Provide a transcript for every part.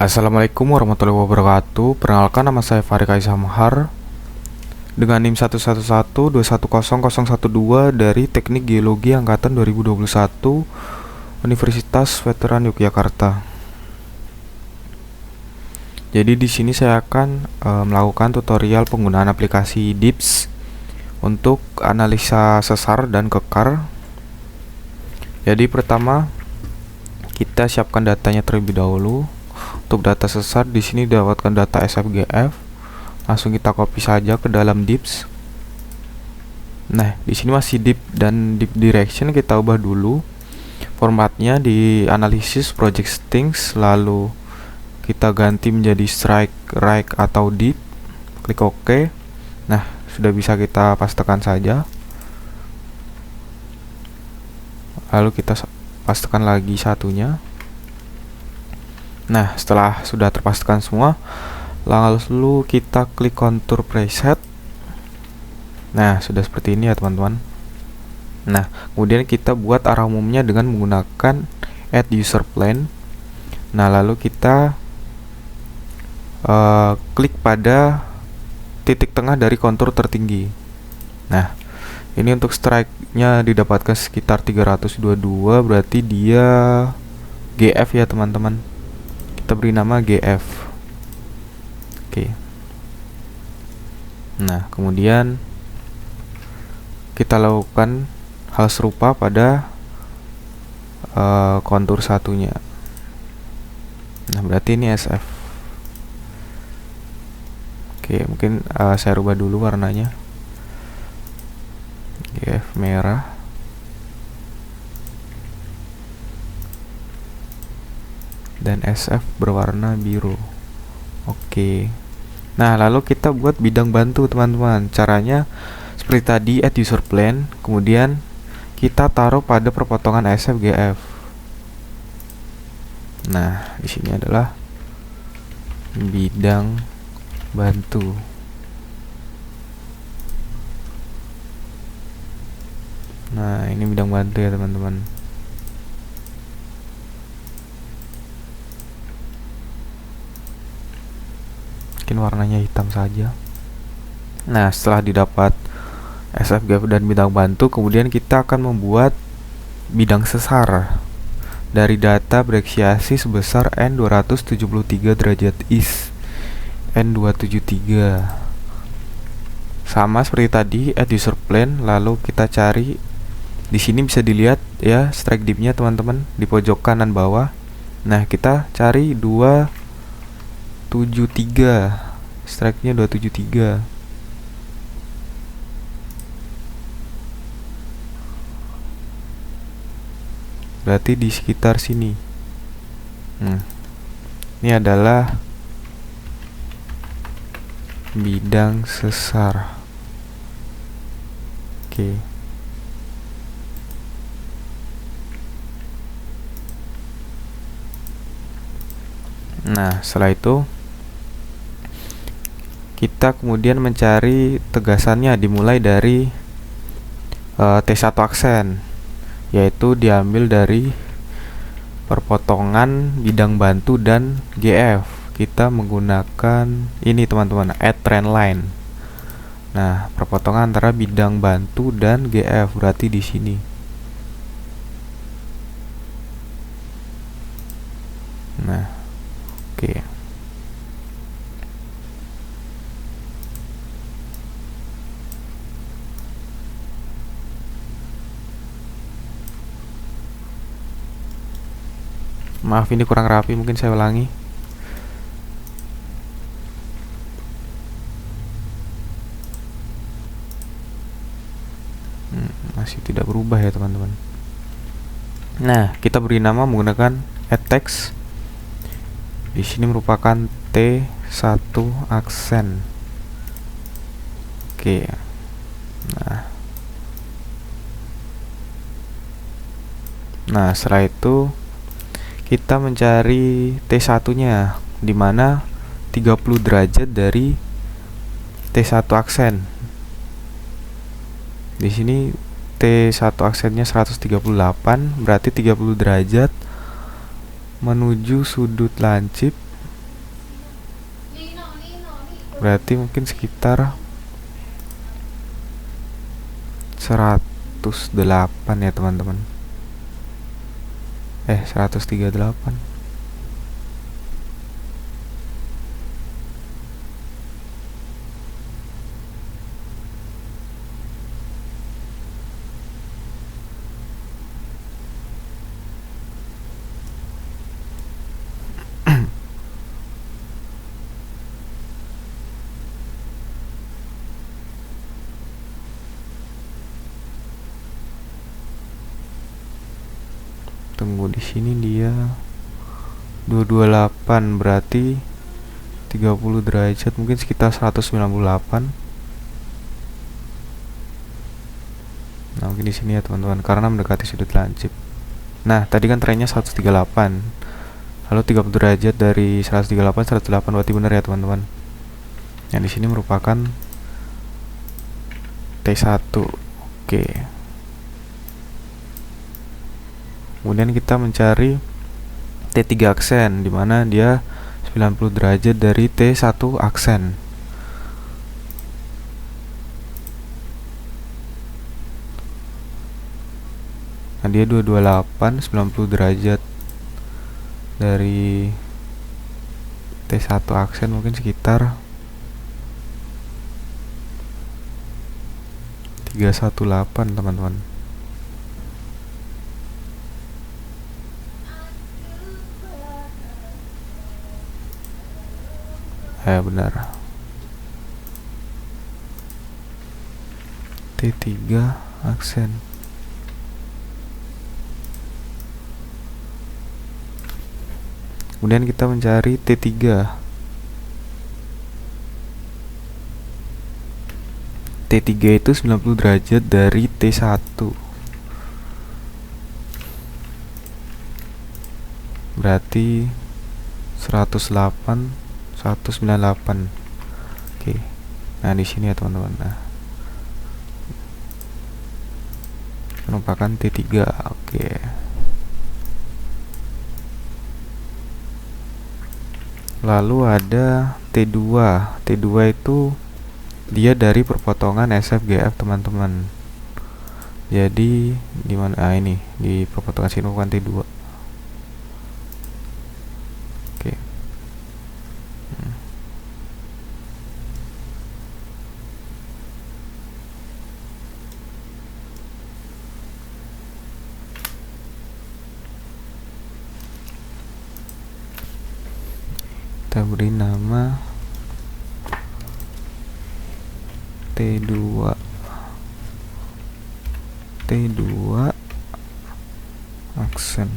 Assalamualaikum warahmatullahi wabarakatuh. Perkenalkan, nama saya Farid Kaisamhar dengan NIM 11122100012 dari Teknik Geologi Angkatan 2021 Universitas Veteran Yogyakarta. Jadi di sini saya akan melakukan tutorial penggunaan aplikasi DIPS untuk analisa sesar dan kekar. Jadi pertama kita siapkan datanya terlebih dahulu. Untuk data sesar di sini didapatkan data SFGF. Langsung kita copy saja ke dalam DIPS. Nah, di sini masih dip dan dip direction kita ubah dulu. Formatnya di analisis project strings, lalu kita ganti menjadi strike, right atau dip. Klik OK. Nah, sudah bisa kita pastekan saja. Lalu kita pastekan lagi satunya. Nah, setelah sudah terpastikan semua, lalu kita klik kontur preset. Nah, sudah seperti ini ya teman-teman. Nah, kemudian kita buat arah umumnya dengan menggunakan add user plane. Nah, lalu kita klik pada titik tengah dari kontur tertinggi. Nah, ini untuk strike-nya didapatkan sekitar 322, berarti dia GF ya teman-teman. Kita beri nama GF. Oke. Nah, kemudian kita lakukan hal serupa pada kontur satunya. Nah, berarti ini SF. Oke, mungkin saya rubah dulu warnanya. GF merah. Dan SF berwarna biru. Oke. Nah, lalu kita buat bidang bantu teman-teman. Caranya seperti tadi, add user plane, kemudian kita taruh pada perpotongan SFGF. Nah, di sini adalah bidang bantu. Nah, ini bidang bantu ya teman-teman. Mungkin warnanya hitam saja. Nah, setelah didapat SFGF dan bidang bantu, kemudian kita akan membuat bidang sesar dari data bereksiasi sebesar N273 derajat east. N273 sama seperti tadi, add user plane, lalu kita cari. Di sini bisa dilihat ya strike dipnya teman-teman di pojok kanan bawah. Nah, kita cari 273, strike-nya 273. Berarti di sekitar sini. Ini adalah bidang sesar. Oke. Nah, setelah itu kita kemudian mencari tegasannya, dimulai dari T1 aksen, yaitu diambil dari perpotongan bidang bantu dan GF. Kita menggunakan ini teman-teman, add trend line. Nah, perpotongan antara bidang bantu dan GF berarti di sini. Nah, oke. Maaf, ini kurang rapi, mungkin saya ulangi. Masih tidak berubah ya teman-teman. Nah, kita beri nama menggunakan add text. Di sini merupakan T1 aksen. Oke. Nah, setelah itu kita mencari T1-nya, di mana 30 derajat dari T1 aksen. Di sini T1 aksennya 138, berarti 30 derajat menuju sudut lancip Berarti mungkin sekitar 108 ya teman-teman. 138. Tunggu, di sini dia 228, berarti 30 derajat mungkin sekitar 198. Nah, mungkin di sini ya teman-teman, karena mendekati sudut lancip. Nah, tadi kan trennya 138. Lalu 30 derajat dari 138 108, berarti benar ya teman-teman. Yang di sini merupakan T1. Oke. Kemudian kita mencari T3 aksen, dimana dia 90 derajat dari T1 aksen. Nah, dia 228, 90 derajat dari T1 aksen mungkin sekitar 318 teman-teman. Benar. T3 aksen. Kemudian kita mencari T3. T3 itu 90 derajat dari T1. Berarti 108 198. Oke. Nah, di sini ya teman-teman. Nah, merupakan T3. Oke. Lalu ada T2. T2 itu dia dari perpotongan SFGF teman-teman. Jadi di mana? Ini di perpotongan sini bukan T2. Oke. Kita beri nama T2 aksen.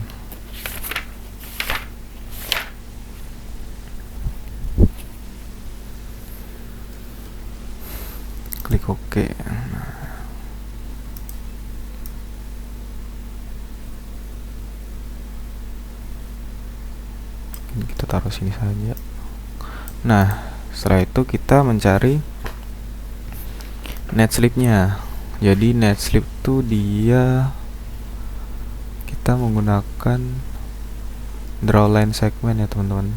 Klik OK. Ini kita taruh sini saja. Nah, setelah itu kita mencari net slip-nya. Jadi net slip itu dia kita menggunakan draw line segment ya teman-teman.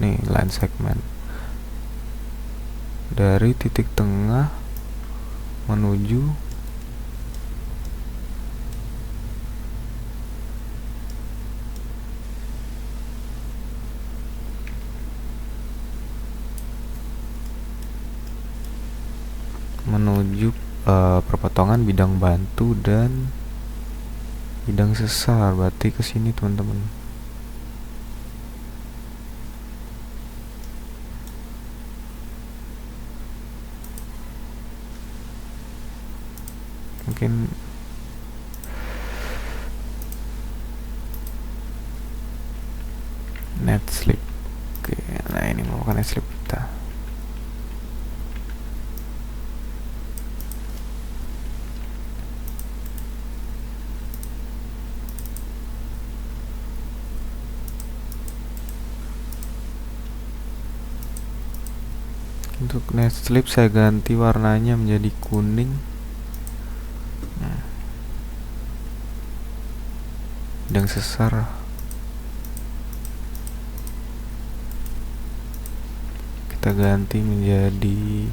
Nih, line segment dari titik tengah menuju perpotongan bidang bantu dan bidang sesar, berarti ke sini teman-teman. Mungkin net slip. Oke, nah ini merupakan net slip kita. Untuk net slip saya ganti warnanya menjadi kuning. Bidang sesar kita ganti menjadi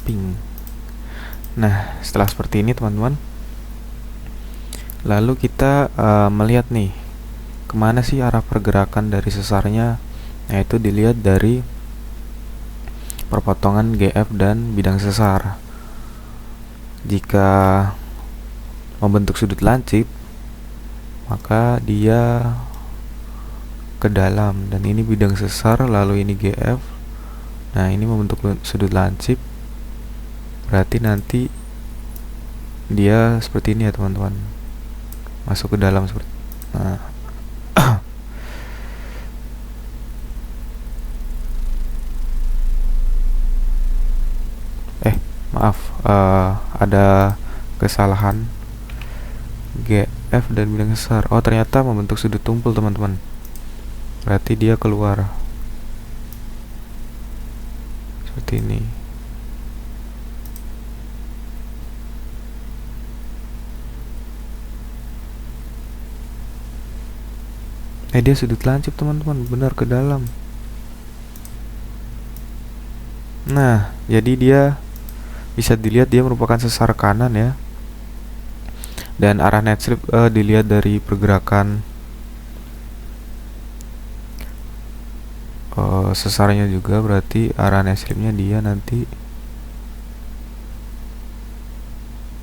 pink. Nah, setelah seperti ini teman-teman, lalu kita melihat nih kemana sih arah pergerakan dari sesarnya. Nah, itu dilihat dari perpotongan GF dan bidang sesar. Jika membentuk sudut lancip, maka dia ke dalam, dan ini bidang sesar, lalu ini GF. Nah, ini membentuk sudut lancip, berarti nanti dia seperti ini ya teman-teman, masuk ke dalam seperti. Nah, maaf, ada kesalahan. GF dan bidang sesar, oh ternyata membentuk sudut tumpul teman-teman, berarti dia keluar seperti ini. Dia sudut lancip teman-teman, benar ke dalam. Nah, jadi dia bisa dilihat dia merupakan sesar kanan ya. Dan arah net slip dilihat dari pergerakan sesarnya juga, berarti arah net slipnya dia nanti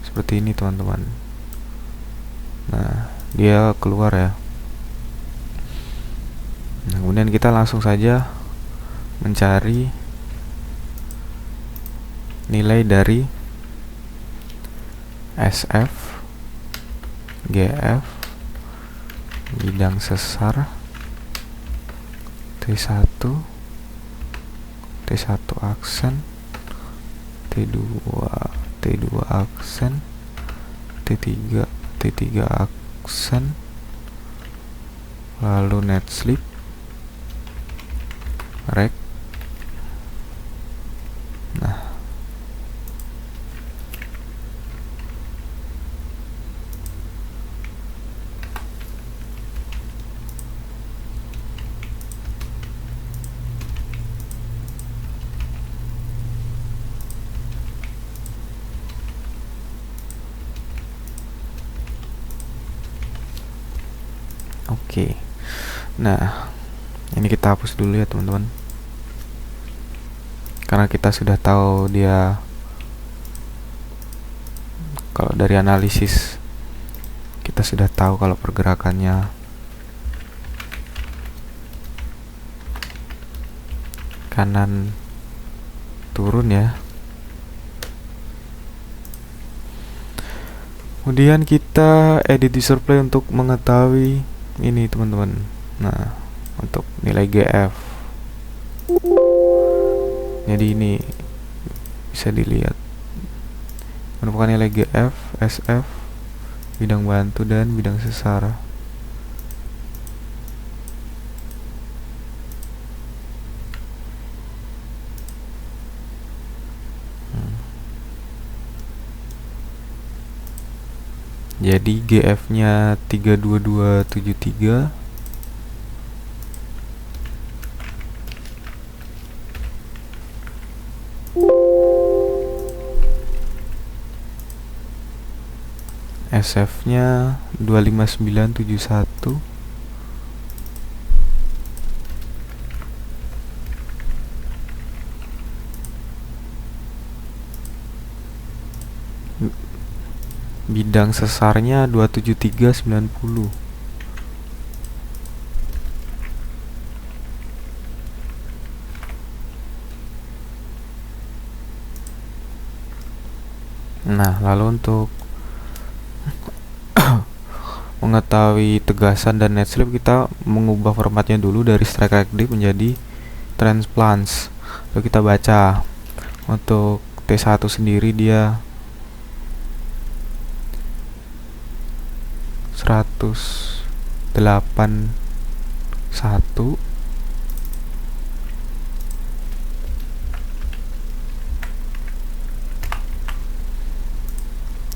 seperti ini teman-teman. Nah, dia keluar ya. Nah, kemudian kita langsung saja mencari nilai dari SF, GF, bidang sesar, T1, T1 aksen, T2 aksen, T3 aksen, lalu net slip, rek. Nah, oke. Nah, ini kita hapus dulu ya teman-teman, karena kita sudah tahu dia, kalau dari analisis kita sudah tahu kalau pergerakannya kanan turun ya. Kemudian kita edit user play untuk mengetahui ini teman-teman. Nah, untuk nilai GF, jadi ini bisa dilihat merupakan nilai GF, SF, bidang bantu dan bidang sesar. Jadi GF-nya 32273, SF-nya 25971, bidang sesarnya 27390. Nah, lalu untuk mengetahui tegasan dan net slip, kita mengubah formatnya dulu dari strike rect dip menjadi transplants. Lalu kita baca untuk T1 sendiri dia 181,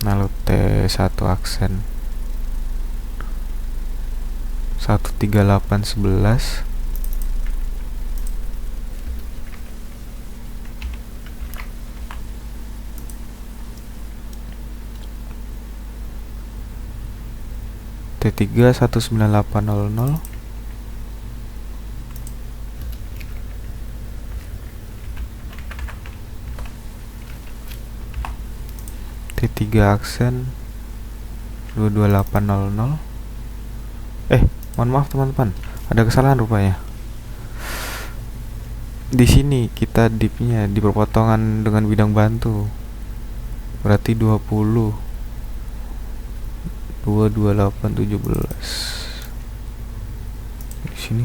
lalu T1 aksen 13811, T3 19800. T3 aksen 22800. Mohon maaf teman-teman, ada kesalahan rupanya. Di sini kita dipnya di perpotongan dengan bidang bantu. Berarti 20 22817. Di sini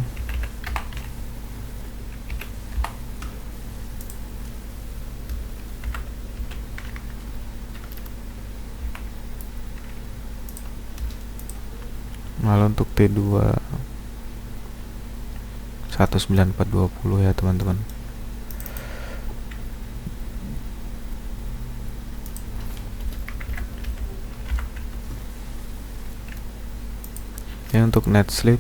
malah untuk T2 19420 ya teman-teman. Ya, untuk net slip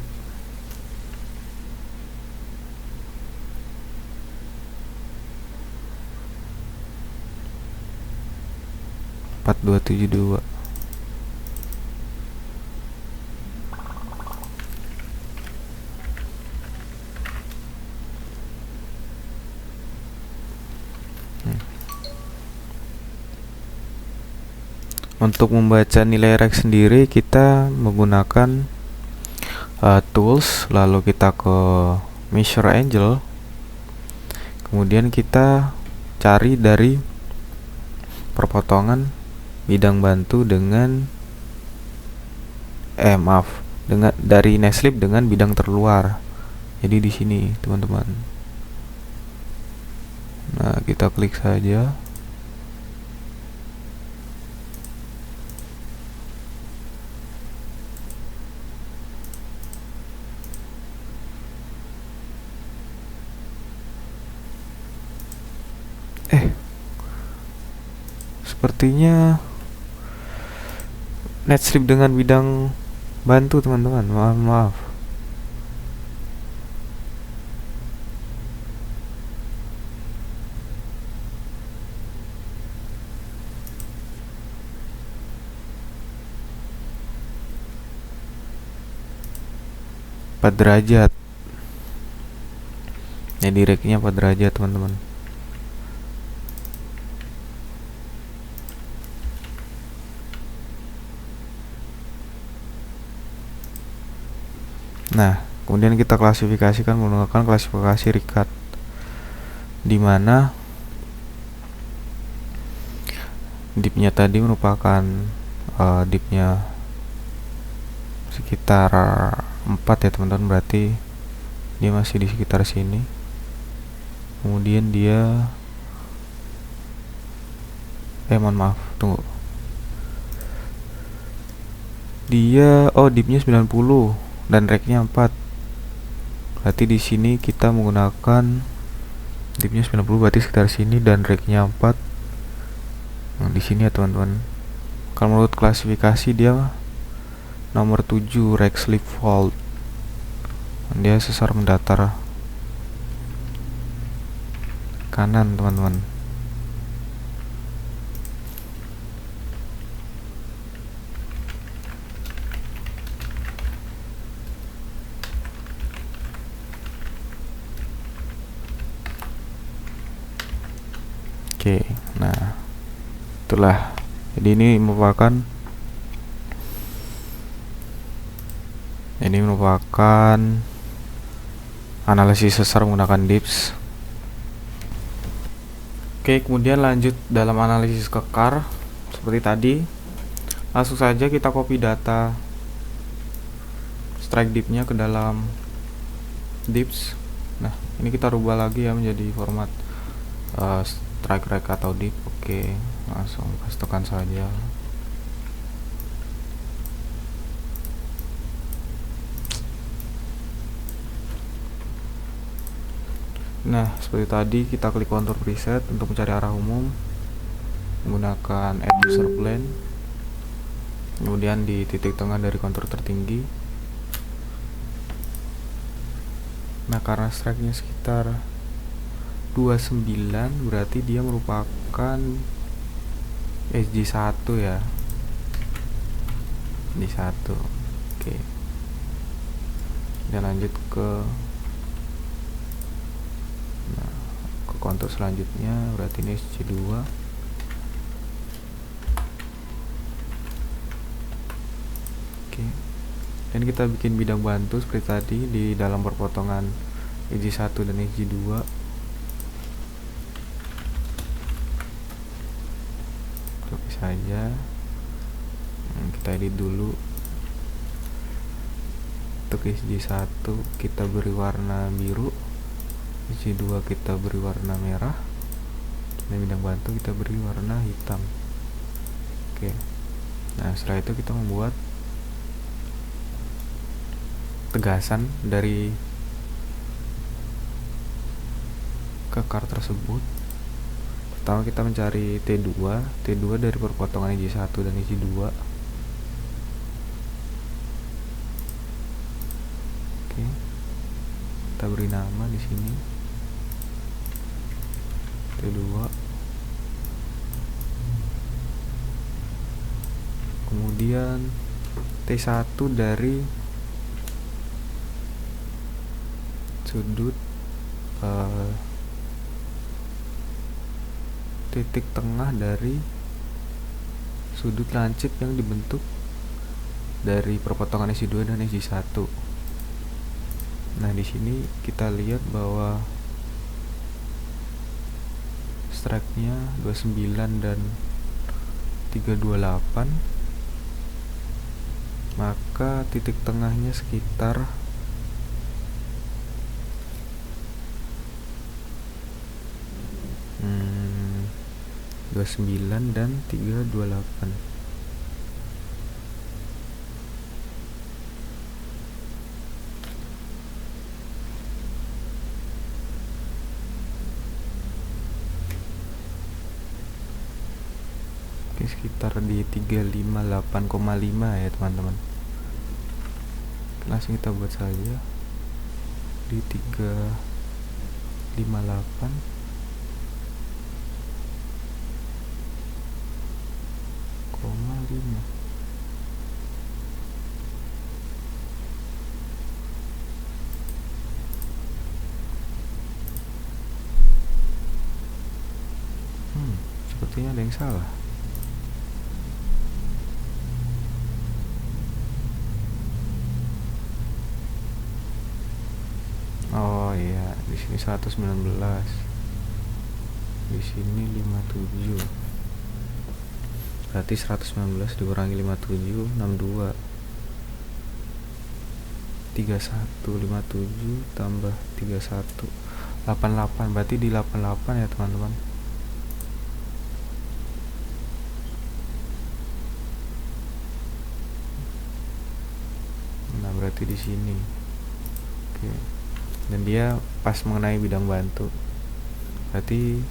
empat dua tujuh dua. Untuk membaca nilai rek sendiri kita menggunakan tools, lalu kita ke measure angle, kemudian kita cari dari perpotongan bidang bantu dengan dari neslip dengan bidang terluar. Jadi di sini teman-teman. Nah, kita klik saja. Sepertinya net strip dengan bidang bantu teman-teman. Maaf. Empat derajat. Ya, direknya 4 derajat teman-teman. Nah, kemudian kita klasifikasikan menggunakan klasifikasi Ricat, di mana dipnya tadi merupakan dipnya sekitar 4 ya teman-teman, berarti dia masih di sekitar sini. Kemudian dia mohon maaf, tunggu. Dia dipnya 90 dan reknya 4. Berarti di sini kita menggunakan dipnya 90, berarti sekitar sini, dan reknya 4. Nah, di sini ya teman-teman. Kalau menurut klasifikasi dia nomor 7 rek slip fault. Dia sesar mendatar kanan teman-teman. Oke, nah itulah. Jadi ini merupakan analisis sesar menggunakan dips. Oke, kemudian lanjut dalam analisis kekar seperti tadi. Langsung saja kita copy data strike dipnya ke dalam dips. Nah, ini kita rubah lagi ya menjadi format strike rek atau dip. Oke, langsung pastekan saja. Nah, seperti tadi kita klik kontur preset untuk mencari arah umum menggunakan add user plane, kemudian di titik tengah dari kontur tertinggi. Nah, karena strike-nya sekitar 29, berarti dia merupakan SG1 ya. SG1. Oke, dan lanjut ke kontur selanjutnya, berarti ini SC2. Oke, dan kita bikin bidang bantu seperti tadi di dalam perpotongan SG1 dan SG2. Oke saja, kita edit dulu. Untuk SG1 kita beri warna biru, SG2 kita beri warna merah, dan bidang bantu kita beri warna hitam. Oke, nah setelah itu kita membuat tegasan dari kekar tersebut. Pertama kita mencari T2 dari perpotongan SG1 dan SG2. Oke, kita beri nama di sini T2. Kemudian T1 dari sudut titik tengah dari sudut lancip yang dibentuk dari perpotongan SG2 dan SG1. Nah, di sini kita lihat bahwa strike-nya 29 dan 328, maka titik tengahnya sekitar 29 dan 328. Oke, sekitar di 358,5 ya teman-teman. Langsung kita buat saja di 358,5. Sepertinya ada yang salah. Oh iya, di sini 119. Di sini 57. Berarti 119 dikurangi 57, 62. 31, 57 tambah 31, 88. Berarti di 88 ya teman-teman. Nah, berarti di sini. Oke. Dan dia pas mengenai bidang bantu. Berarti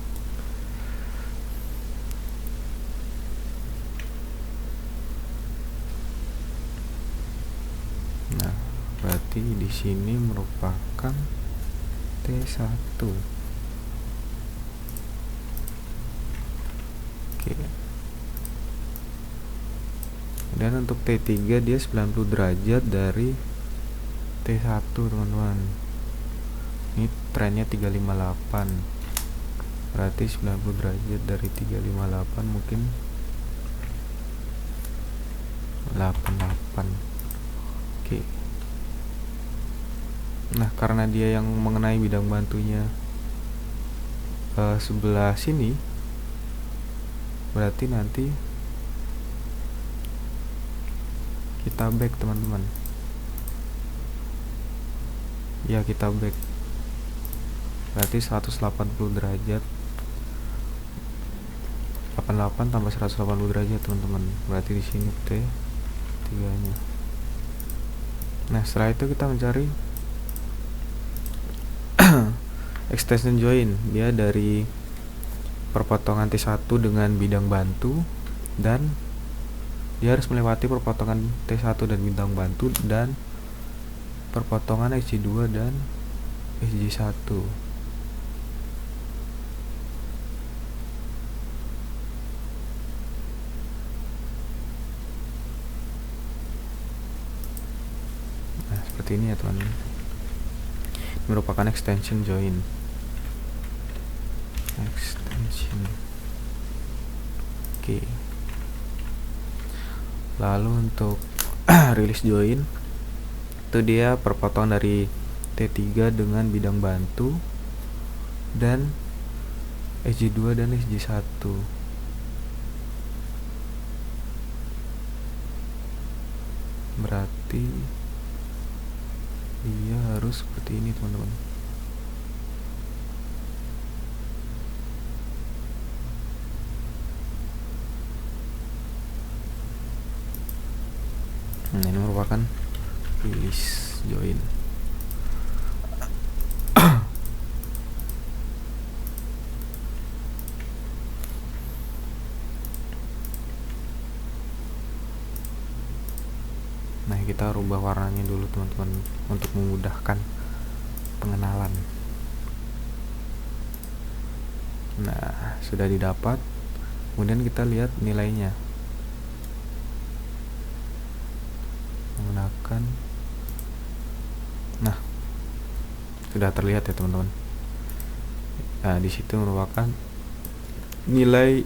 di sini merupakan T1. Oke. Dan untuk T3 dia 90 derajat dari T1 teman-teman. Ini trennya 358. Berarti 90 derajat dari 358 mungkin 88. Oke. Nah, karena dia yang mengenai bidang bantunya sebelah sini, berarti nanti kita back teman-teman. Ya, kita back. Berarti 180 derajat. 88 tambah 180 derajat teman-teman. Berarti di sini T3-nya. Nah, setelah itu kita mencari extension join. Dia dari perpotongan T1 dengan bidang bantu, dan dia harus melewati perpotongan T1 dan bidang bantu dan perpotongan SG2 dan SG1. seperti ini ya teman. Merupakan extension join. Extension. Oke. Lalu untuk release join itu dia perpotongan dari T3 dengan bidang bantu dan SJ2 dan SJ1. Berarti dia harus seperti ini teman-teman. Nah, ini merupakan release join. Nah, kita rubah warnanya dulu teman-teman untuk memudahkan pengenalan. Nah, sudah didapat. Kemudian kita lihat nilainya menggunakan. Nah, sudah terlihat ya teman-teman. Nah, di situ merupakan nilai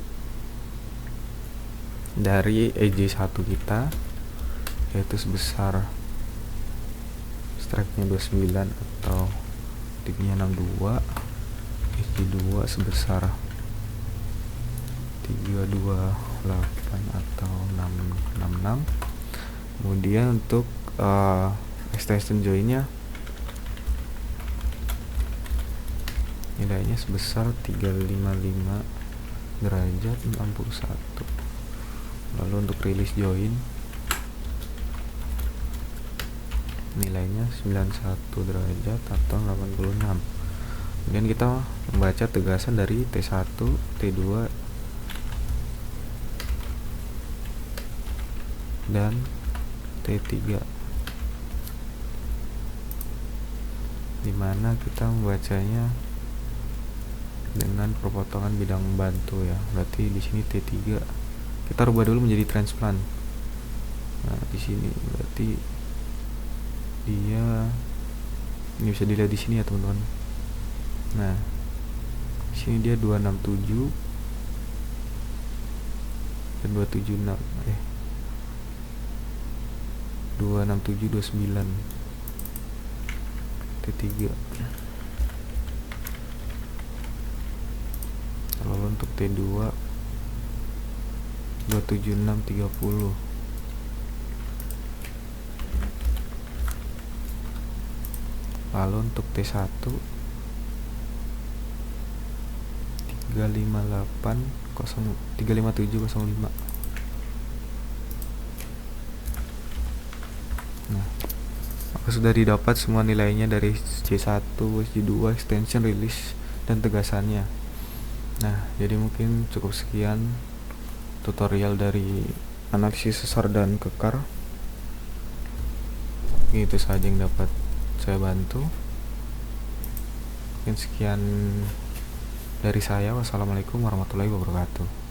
dari EJ1 kita, yaitu sebesar strike-nya 29 atau titiknya 62, SJ2 sebesar 328 atau 666. Kemudian untuk extension join-nya nilainya sebesar 355 derajat 61. Lalu untuk release join nilainya 91 derajat atau 86. Kemudian kita membaca tegasan dari T1, T2 dan T3, dimana kita membacanya dengan perpotongan bidang bantu ya. Berarti di sini T3 kita rubah dulu menjadi transplant. Nah, di sini berarti dia ini bisa dilihat di sini ya teman-teman. Nah, di sini dia 267 dan 276 267 29 T3. Lalu untuk T2 276 30. Lalu untuk T1 35705. Nah, maka sudah didapat semua nilainya dari C1, C2, extension, release, dan tegasannya. Nah, jadi mungkin cukup sekian tutorial dari analisis sesar dan kekar. Itu saja yang dapat saya bantu. Mungkin sekian dari saya. Wassalamualaikum warahmatullahi wabarakatuh.